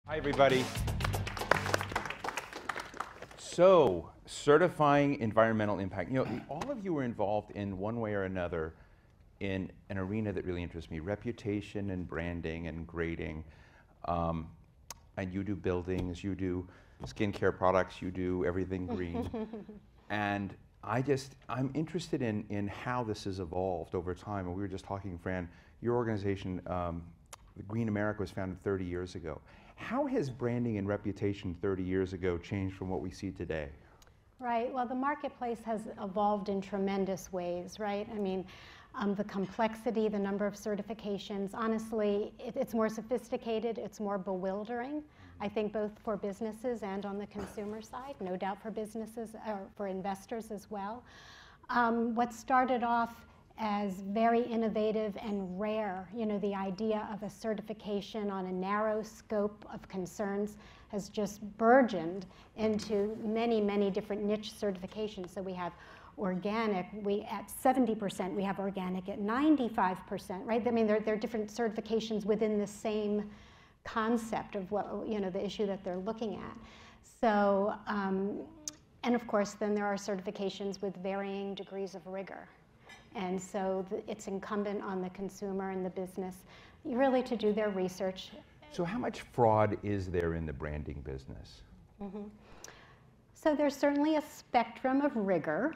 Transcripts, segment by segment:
Hi, everybody. So, certifying environmental impact. You know, all of you are involved in one way or another in an arena that really interests me, reputation and branding and grading. And you do buildings, you do skincare products, you do everything green. And I'm interested in how this has evolved over time. And we were just talking, Fran, your organization, Green America, was founded 30 years ago. How has branding and reputation 30 years ago changed from what we see today? Right. Well, the marketplace has evolved in tremendous ways, right? I mean, the complexity, the number of certifications, honestly, it's more sophisticated, it's more bewildering, I think, both for businesses and on the consumer side, no doubt for businesses, or for investors as well. What started off as very innovative and rare, you know, the idea of a certification on a narrow scope of concerns has just burgeoned into many, many different niche certifications. So we have organic, at 70%, we have organic at 95%, right? I mean, there are different certifications within the same concept of what, you know, the issue that they're looking at. So, and of course, then there are certifications with varying degrees of rigor. And so it's incumbent on the consumer and the business really to do their research. So how much fraud is there in the branding business? So there's certainly a spectrum of rigor.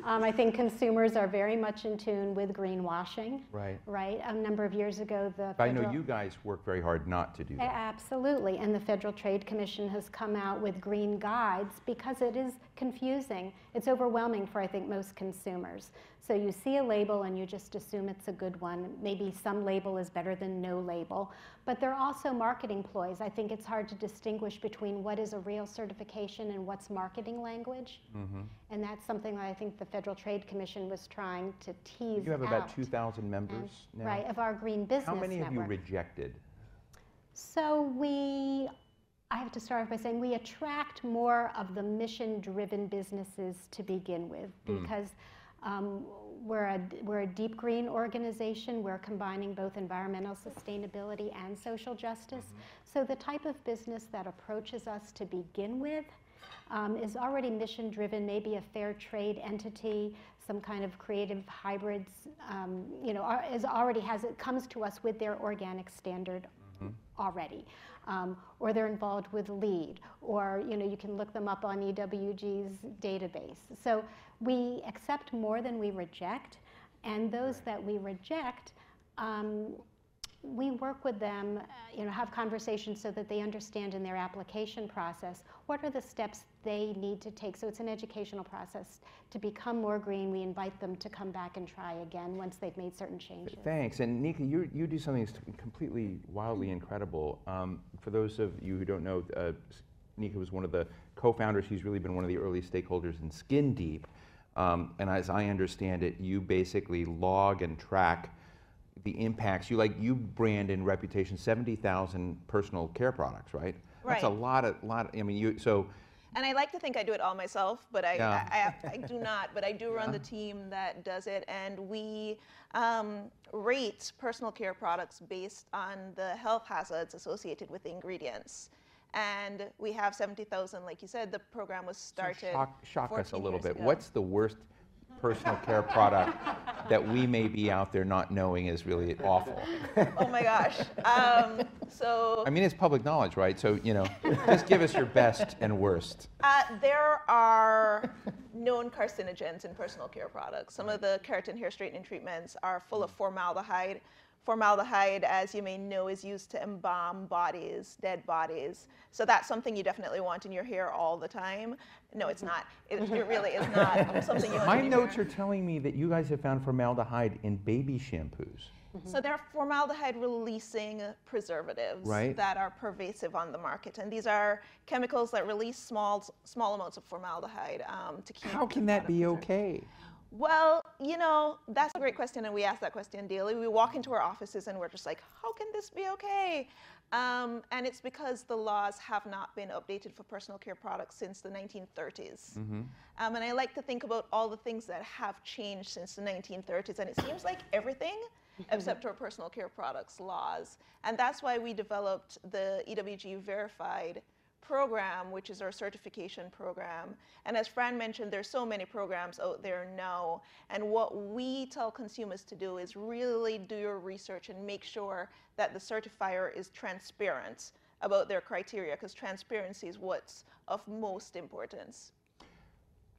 I think consumers are very much in tune with greenwashing. Right. Right. A number of years ago, the I know you guys work very hard not to do that. Absolutely. And the Federal Trade Commission has come out with green guides because it is confusing. It's overwhelming for, I think, most consumers. So you see a label and you just assume it's a good one. Maybe some label is better than no label. But there are also marketing ploys. I think it's hard to distinguish between what is a real certification and what's marketing language. And that's something that I think the Federal Trade Commission was trying to tease out. You have about 2,000 members now? Right, of our Green Business Network. How many have you rejected? So I have to start off by saying we attract more of the mission-driven businesses to begin with because we're a deep green organization. We're combining both environmental sustainability and social justice. So the type of business that approaches us to begin with is already mission-driven, maybe a fair trade entity, some kind of creative hybrids, you know, comes to us with their organic standard already. Or they're involved with LEED, or, you know, you can look them up on EWG's database. So we accept more than we reject, and those that we reject, we work with them, you know, have conversations so that they understand in their application process what are the steps they need to take. So it's an educational process to become more green. We invite them to come back and try again once they've made certain changes. Thanks. And Nneka, you do something that's completely, wildly incredible. For those of you who don't know, Nneka was one of the co-founders. She's really been one of the early stakeholders in Skin Deep. And as I understand it, you basically log and track the impacts. You brand and reputation 70,000 personal care products, right? Right. That's a lot. I mean, And I like to think I do it all myself, but I do not. But I do run the team that does it, and we rate personal care products based on the health hazards associated with the ingredients. And we have 70,000, like you said. The program was started. So shock us a little bit. Ago. What's the worst personal care product that we may be out there not knowing is really awful? Oh my gosh. I mean, it's public knowledge, right? So, you know, just give us your best and worst. There are known carcinogens in personal care products. Some of the keratin hair straightening treatments are full of formaldehyde. Formaldehyde, as you may know, is used to embalm bodies, dead bodies. So that's something you definitely want in your hair all the time. No, it's not. It really is not something you want My in your notes hair. are telling me that you guys have found formaldehyde in baby shampoos. So there are formaldehyde-releasing preservatives that are pervasive on the market. And these are chemicals that release small amounts of formaldehyde to keep. How can that be okay? Well, you know, that's a great question, and we ask that question daily. We walk into our offices and we're just like, how can this be okay? And it's because the laws have not been updated for personal care products since the 1930s. And I like to think about all the things that have changed since the 1930s, and it seems like everything except for personal care products laws. And that's why we developed the EWG Verified program, which is our certification program. And as Fran mentioned, there's so many programs out there now. And what we tell consumers to do is really do your research and make sure that the certifier is transparent about their criteria, because transparency is what's of most importance.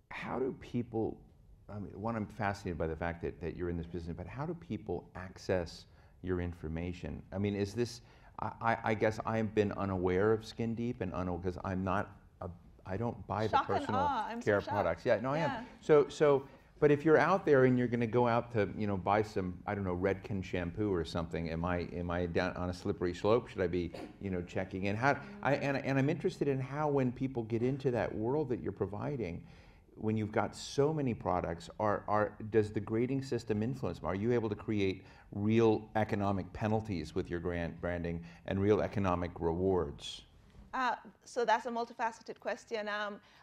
How do people, I mean, one, I'm fascinated by the fact that you're in this business, but how do people access your information? I mean, is this, I guess I've been unaware of Skin Deep and because I don't buy the personal care products. Yeah, no, I am. So, but if you're out there and you're going to go out to, buy some, I don't know, Redken shampoo or something, am I down on a slippery slope? Should I be, checking in? And I'm interested in how, when people get into that world that you're providing, when you've got so many products, does the grading system influence them? Are you able to create real economic penalties with your branding and real economic rewards? So that's a multifaceted question.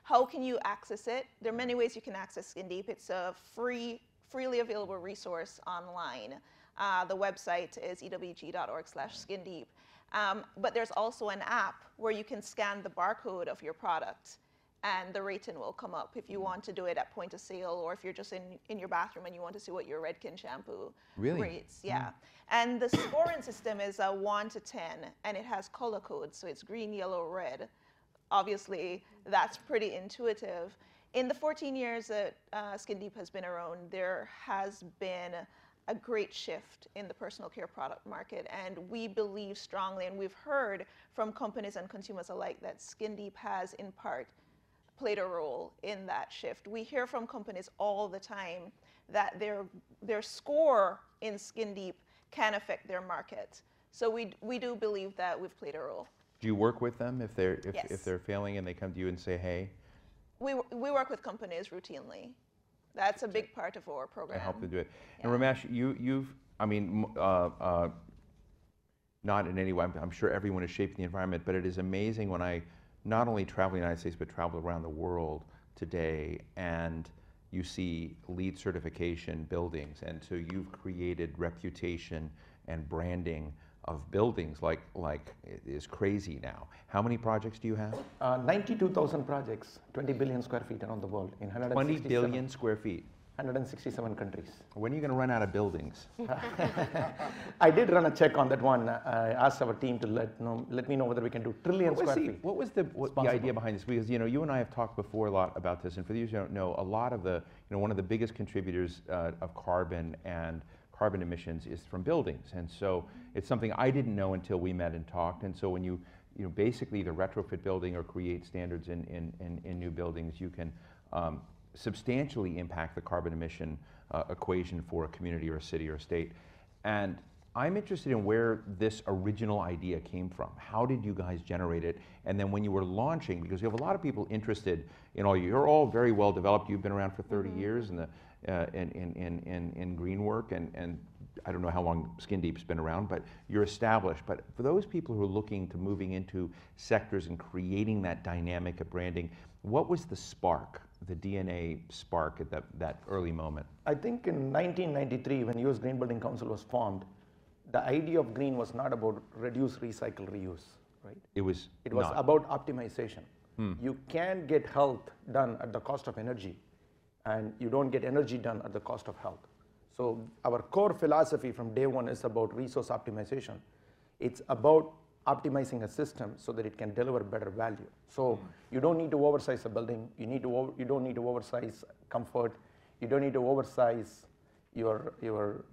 How can you access it? There are many ways you can access Skin Deep. It's a freely available resource online. The website is ewg.org/skindeep. But there's also an app where you can scan the barcode of your product and the rating will come up if you want to do it at point of sale, or if you're just in your bathroom and you want to see what your Redken shampoo rates. Yeah. And the scoring system is a 1 to 10, and it has color codes, so it's green, yellow, red. Obviously, that's pretty intuitive. In the 14 years that Skin Deep has been around, there has been a great shift in the personal care product market, and we believe strongly, and we've heard from companies and consumers alike, that Skin Deep has, in part, played a role in that shift. We hear from companies all the time that their score in Skin Deep can affect their market. So we do believe that we've played a role. Do you work with them if they're failing and they come to you and say, hey? We work with companies routinely. That's a big part of our program. I help them do it. Yeah. And Ramesh, you've, I mean, not in any way, I'm sure everyone is shaping the environment, but it is amazing when I not only travel the United States, but travel around the world today, and you see LEED certification buildings, and so you've created reputation and branding of buildings like it is crazy now. How many projects do you have? 92,000 projects, 20 billion square feet around the world in 20 billion square feet. 167 countries. When are you going to run out of buildings? I did run a check on that one. I asked our team to let me know whether we can do trillion square feet. What was the idea behind this? Because you and I have talked before a lot about this, and for those who don't know, a lot of the one of the biggest contributors of carbon emissions is from buildings, and so it's something I didn't know until we met and talked. And so when you basically either retrofit building or create standards in new buildings, you can substantially impact the carbon emission equation for a community or a city or a state. And I'm interested in where this original idea came from. How did you guys generate it? And then when you were launching, because you have a lot of people interested in all, you're all very well developed. You've been around for 30 years in green work, and I don't know how long Skin Deep's been around, but you're established. But for those people who are looking to moving into sectors and creating that dynamic of branding, what was the spark, the DNA spark at that early moment? I think in 1993, when US Green Building Council was formed, the idea of green was not about reduce, recycle, reuse, right? It was about optimization. You can get health done at the cost of energy, and you don't get energy done at the cost of health. So our core philosophy from day one is about resource optimization. It's about optimizing a system so that it can deliver better value. So you don't need to oversize a building. You don't need to oversize comfort. You don't need to oversize your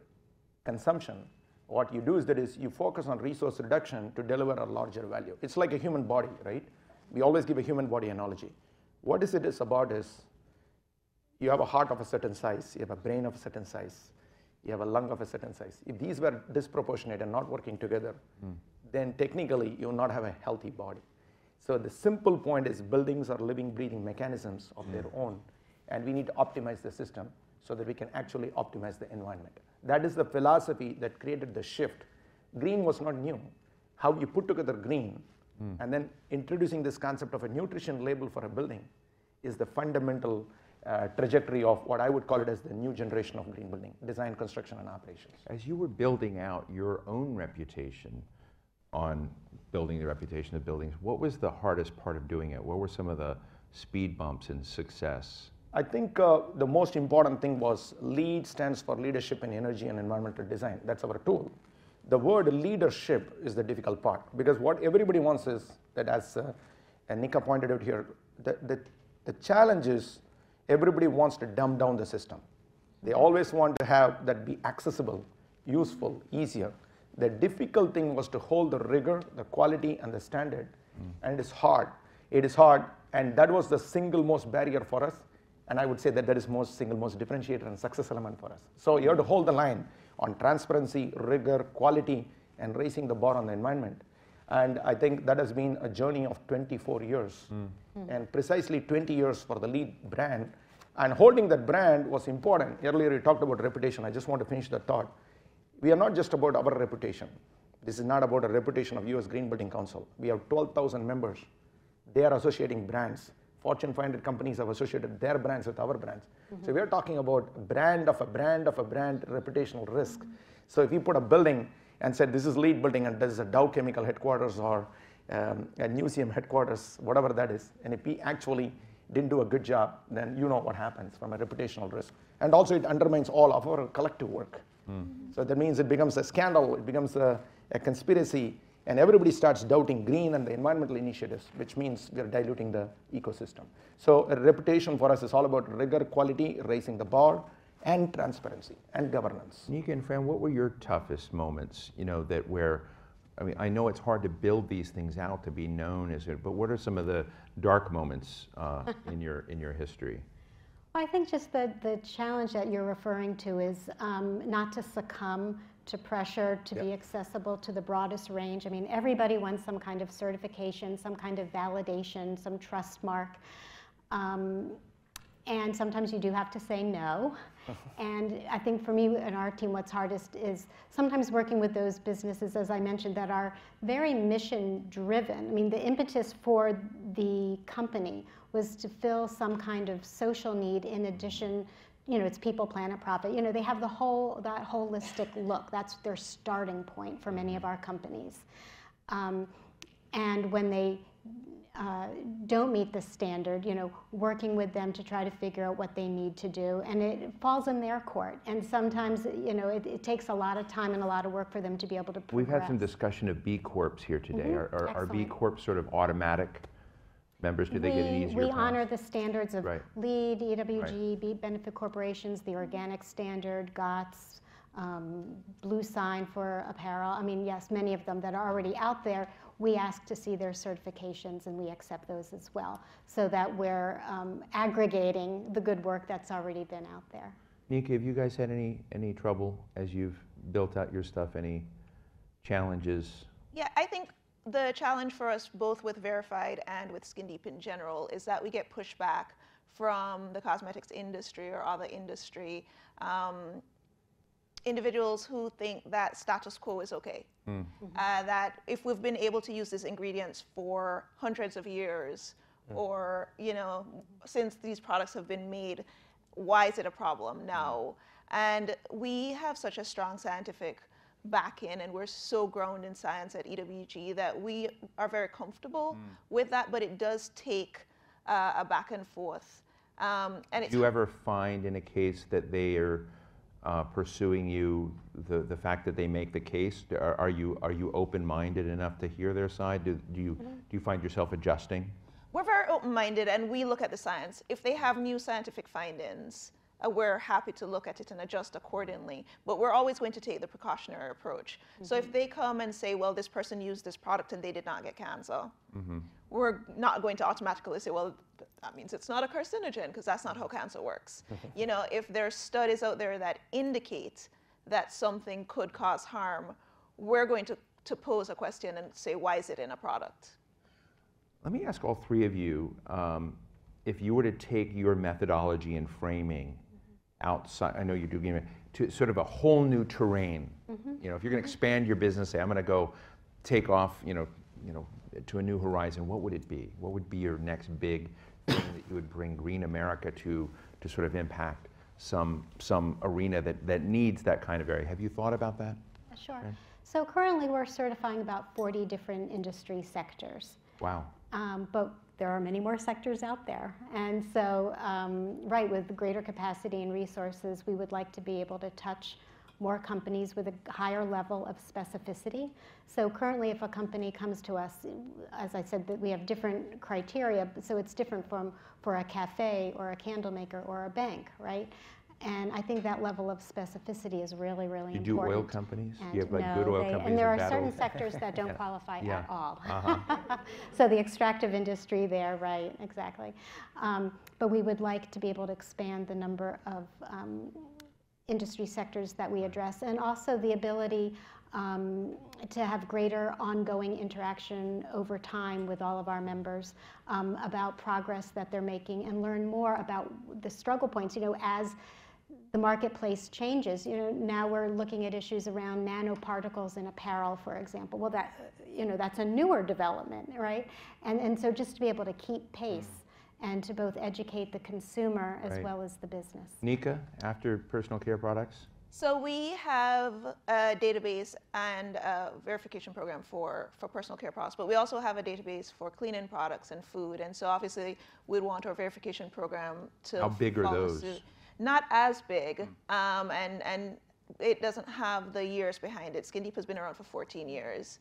consumption. What you do is you focus on resource reduction to deliver a larger value. It's like a human body, right? We always give a human body analogy. What it is about is you have a heart of a certain size, you have a brain of a certain size, you have a lung of a certain size. If these were disproportionate and not working together, then technically you will not have a healthy body. So the simple point is buildings are living, breathing mechanisms of their own, and we need to optimize the system so that we can actually optimize the environment. That is the philosophy that created the shift. Green was not new. How you put together green and then introducing this concept of a nutrition label for a building is the fundamental trajectory of what I would call it as the new generation of green building, design, construction, and operations. As you were building out your own reputation on building the reputation of buildings, what was the hardest part of doing it? What were some of the speed bumps in success? I think the most important thing was LEED stands for Leadership in Energy and Environmental Design. That's our tool. The word leadership is the difficult part, because what everybody wants is that, as Nneka pointed out here, the challenge is everybody wants to dumb down the system. They always want to have that be accessible, useful, easier. The difficult thing was to hold the rigor, the quality, and the standard, and it is hard. It is hard, and that was the single most barrier for us, and I would say that that is single most differentiator and success element for us. So you have to hold the line on transparency, rigor, quality, and raising the bar on the environment. And I think that has been a journey of 24 years, and precisely 20 years for the LEED brand. And holding that brand was important. Earlier you talked about reputation. I just want to finish the thought. We are not just about our reputation. This is not about a reputation of US Green Building Council. We have 12,000 members. They are associating brands. Fortune 500 companies have associated their brands with our brands. So we are talking about a brand of a brand of a brand reputational risk. So if you put a building and said this is LEED building and this is a Dow Chemical headquarters or a Newseum headquarters, whatever that is, and if we actually didn't do a good job, then you know what happens from a reputational risk. And also it undermines all of our collective work. So that means it becomes a scandal, it becomes a conspiracy, and everybody starts doubting green and the environmental initiatives, which means we are diluting the ecosystem. So a reputation for us is all about rigor, quality, raising the bar, and transparency and governance. Nneka and Fran, what were your toughest moments, that where, I mean, I know it's hard to build these things out to be known as it, but what are some of the dark moments in your history? Well, I think just the challenge that you're referring to is not to succumb to pressure to be accessible to the broadest range. I mean, everybody wants some kind of certification, some kind of validation, some trust mark. And sometimes you do have to say no. And I think for me and our team, what's hardest is sometimes working with those businesses, as I mentioned, that are very mission driven. I mean, the impetus for the company was to fill some kind of social need in addition, it's people, planet, profit. They have that holistic look. That's their starting point for many of our companies. And when they don't meet the standard, working with them to try to figure out what they need to do, and it falls in their court. And sometimes, it takes a lot of time and a lot of work for them to be able to progress. We've had some discussion of B Corps here today. Are B Corps sort of automatic members? Do they get an easier We path? honor the standards of Right. LEED, EWG, Beat Benefit Corporations, the organic standard, GOTS, Blue Sign for apparel. I mean, yes, many of them that are already out there. We ask to see their certifications, and we accept those as well, so that we're aggregating the good work that's already been out there. Nneka, have you guys had any trouble as you've built out your stuff? Any challenges? Yeah, I think the challenge for us both with Verified and with Skin Deep in general is that we get pushback from the cosmetics industry or other industry, individuals who think that status quo is okay. That if we've been able to use these ingredients for hundreds of years, or since these products have been made, why is it a problem now? And we have such a strong scientific back in, and we're so grounded in science at EWG that we are very comfortable with that, but it does take a back and forth. And Do you ever find in a case that they are pursuing you, the fact that they make the case? Are you open-minded enough to hear their side? Do you find yourself adjusting? We're very open-minded, and we look at the science. If they have new scientific findings, we're happy to look at it and adjust accordingly. But we're always going to take the precautionary approach. So if they come and say, well, this person used this product and they did not get cancer, we're not going to automatically say, well, that means it's not a carcinogen, because that's not how cancer works. If there's studies out there that indicate that something could cause harm, we're going to pose a question and say, why is it in a product? Let me ask all three of you, if you were to take your methodology and framing outside, I know you do, to sort of a whole new terrain. If you're going to expand your business, say I'm going to go take off, to a new horizon, what would it be? What would be your next big thing that you would bring Green America to to sort of impact some arena that needs that kind of area. Have you thought about that? Sure. So currently we're certifying about 40 different industry sectors. Wow. But there are many more sectors out there. And so, right, with greater capacity and resources, we would like to be able to touch more companies with a higher level of specificity. So currently, if a company comes to us, as I said, that we have different criteria, so it's different for a cafe or a candle maker or a bank, right? And I think that level of specificity is really, really important. You do oil companies? And You have like good oil companies and there are bad certain oil? sectors that don't qualify Yeah. at all. Uh-huh. So the extractive industry there, right, exactly. But we would like to be able to expand the number of industry sectors that we address, and also the ability to have greater ongoing interaction over time with all of our members about progress that they're making, and learn more about the struggle points. You know, as the marketplace changes, you know, now we're looking at issues around nanoparticles in apparel, for example. Well, that, you know, that's a newer development, right? And so just to be able to keep pace and to both educate the consumer as well as the business. Nneka, after personal care products? So we have a database and a verification program for personal care products, but we also have a database for cleaning products and food. And so obviously we'd want our verification program to How big are follow those? suit. Not as big, and it doesn't have the years behind it. Skin Deep has been around for 14 years.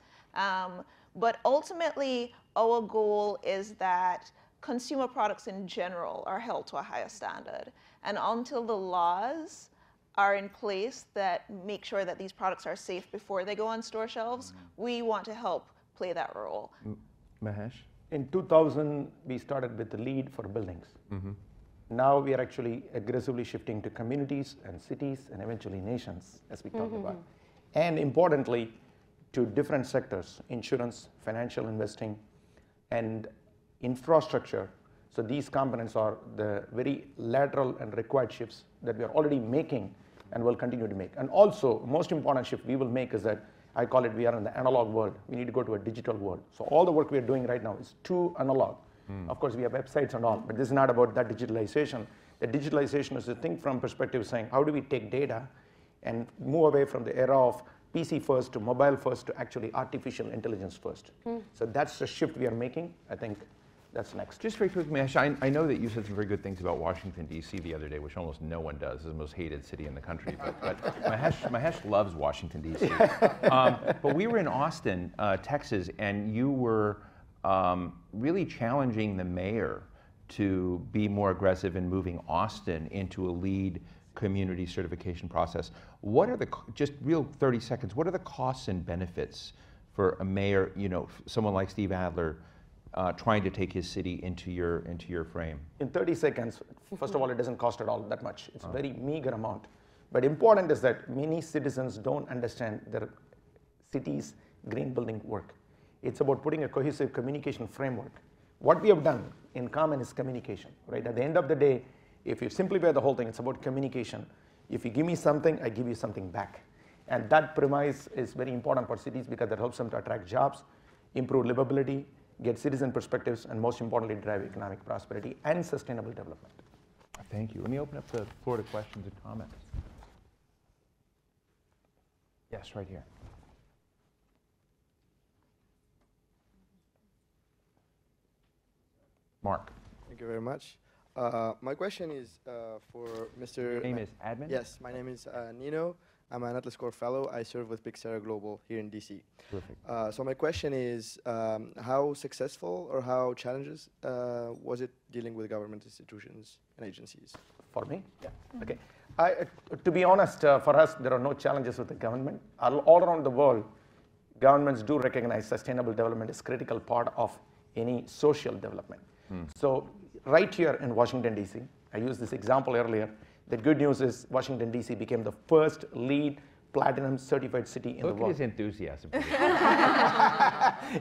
But ultimately, our goal is that consumer products in general are held to a higher standard. And until the laws are in place that make sure that these products are safe before they go on store shelves, we want to help play that role. Mahesh? In 2000, we started with the lead for buildings. Now we are actually aggressively shifting to communities and cities and eventually nations, as we talked about. And importantly, to different sectors: insurance, financial investing, and infrastructure. So these components are the very lateral and required shifts that we are already making and will continue to make. And also, most important shift we will make is that I call it, we are in the analog world. We need to go to a digital world. So all the work we are doing right now is too analog. Of course, we have websites and all, but this is not about that digitalization. The digitalization is to think from perspective saying, how do we take data and move away from the era of PC first to mobile first to actually artificial intelligence first. So that's the shift we are making. I think that's next. Just very quickly, Mahesh, I know that you said some very good things about Washington, D.C. the other day, which almost no one does. It's the most hated city in the country. But Mahesh loves Washington, D.C. But we were in Austin, Texas, and you were really challenging the mayor to be more aggressive in moving Austin into a lead community certification process. What are the, just real 30 seconds, what are the costs and benefits for a mayor, you know, someone like Steve Adler, trying to take his city into your frame? In 30 seconds, first of all, it doesn't cost at all that much. It's a very meager amount. But important is that many citizens don't understand their city's green building work. It's about putting a cohesive communication framework. What we have done in common is communication, right? At the end of the day, if you simplify the whole thing, it's about communication. If you give me something, I give you something back. And that premise is very important for cities because that helps them to attract jobs, improve livability, get citizen perspectives, and most importantly, drive economic prosperity and sustainable development. Thank you. Let me open up the floor to questions and comments. Yes, right here. Mark. Thank you very much. My question is for Mr. Your name is Admin? Yes, my name is Nino. I'm an Atlas Core Fellow. I serve with Pixera Global here in DC. Perfect. So my question is, how successful or how challenges was it dealing with government institutions and agencies? For me? Yeah. Okay. To be honest, for us, there are no challenges with the government. All around the world, governments do recognize sustainable development is a critical part of any social development. So right here in Washington, D.C., I used this example earlier. The good news is Washington, D.C. became the first LEED Platinum certified city in the world. Look at his enthusiasm.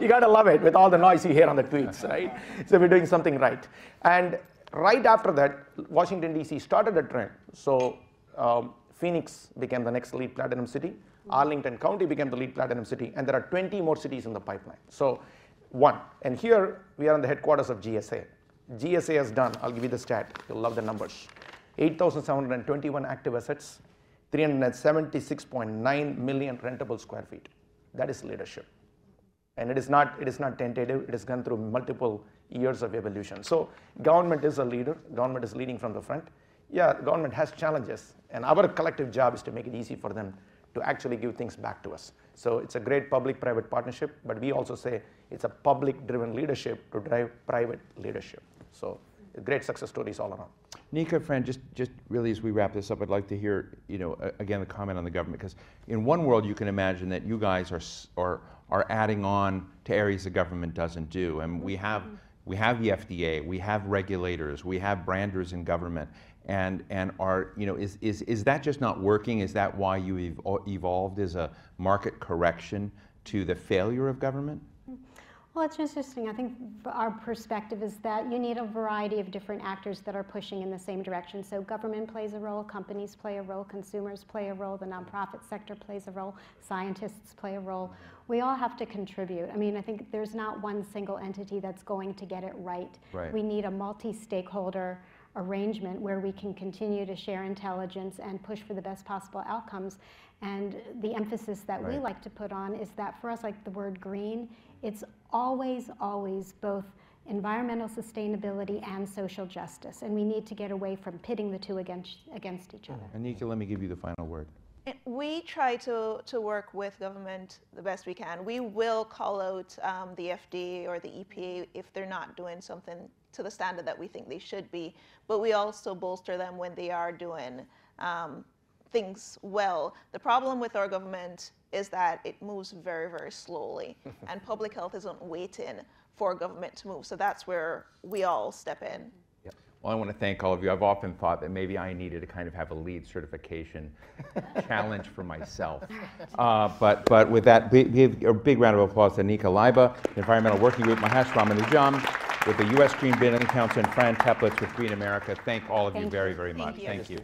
You got to love it with all the noise you hear on the tweets, right? So we're doing something right. And right after that, Washington, D.C. started a trend. So Phoenix became the next LEED Platinum city. Arlington County became the LEED Platinum city. And there are 20 more cities in the pipeline. So one. And here we are in the headquarters of GSA. GSA has done, I'll give you the stat, you'll love the numbers, 8,721 active assets, 376.9 million rentable square feet. That is leadership. And it is not tentative, it has gone through multiple years of evolution. So government is a leader, government is leading from the front. Yeah, government has challenges, and our collective job is to make it easy for them to actually give things back to us. So it's a great public-private partnership, but we also say it's a public-driven leadership to drive private leadership. So great success stories all around. Nneka, Fran, just really as we wrap this up, I'd like to hear, again, the comment on the government, because in one world you can imagine that you guys are adding on to areas the government doesn't do, and we have the FDA, we have regulators, we have branders in government, and are, is that just not working? Is that why you evolved as a market correction to the failure of government? Well, it's interesting. I think our perspective is that you need a variety of different actors that are pushing in the same direction. So government plays a role, companies play a role, consumers play a role, the nonprofit sector plays a role, scientists play a role. We all have to contribute. I mean, I think there's not one single entity that's going to get it right. We need a multi-stakeholder arrangement where we can continue to share intelligence and push for the best possible outcomes. And the emphasis that we like to put on is that for us, like the word green, it's always, always both environmental sustainability and social justice. And we need to get away from pitting the two against each other. Nneka, let me give you the final word. We try to work with government the best we can. We will call out the FDA or the EPA if they're not doing something to the standard that we think they should be, but we also bolster them when they are doing things well. The problem with our government is that it moves very, very slowly, and public health isn't waiting for government to move. So that's where we all step in. Well, I want to thank all of you. I've often thought that maybe I needed to kind of have a LEED certification challenge for myself. But with that, give a big round of applause to Nneka, Leiba, the Environmental Working Group, Mahesh, Ramanujam, with the U.S. Green Building Council, and Fran Teplitz with Green America. Thank all of you very, very much. Thank you.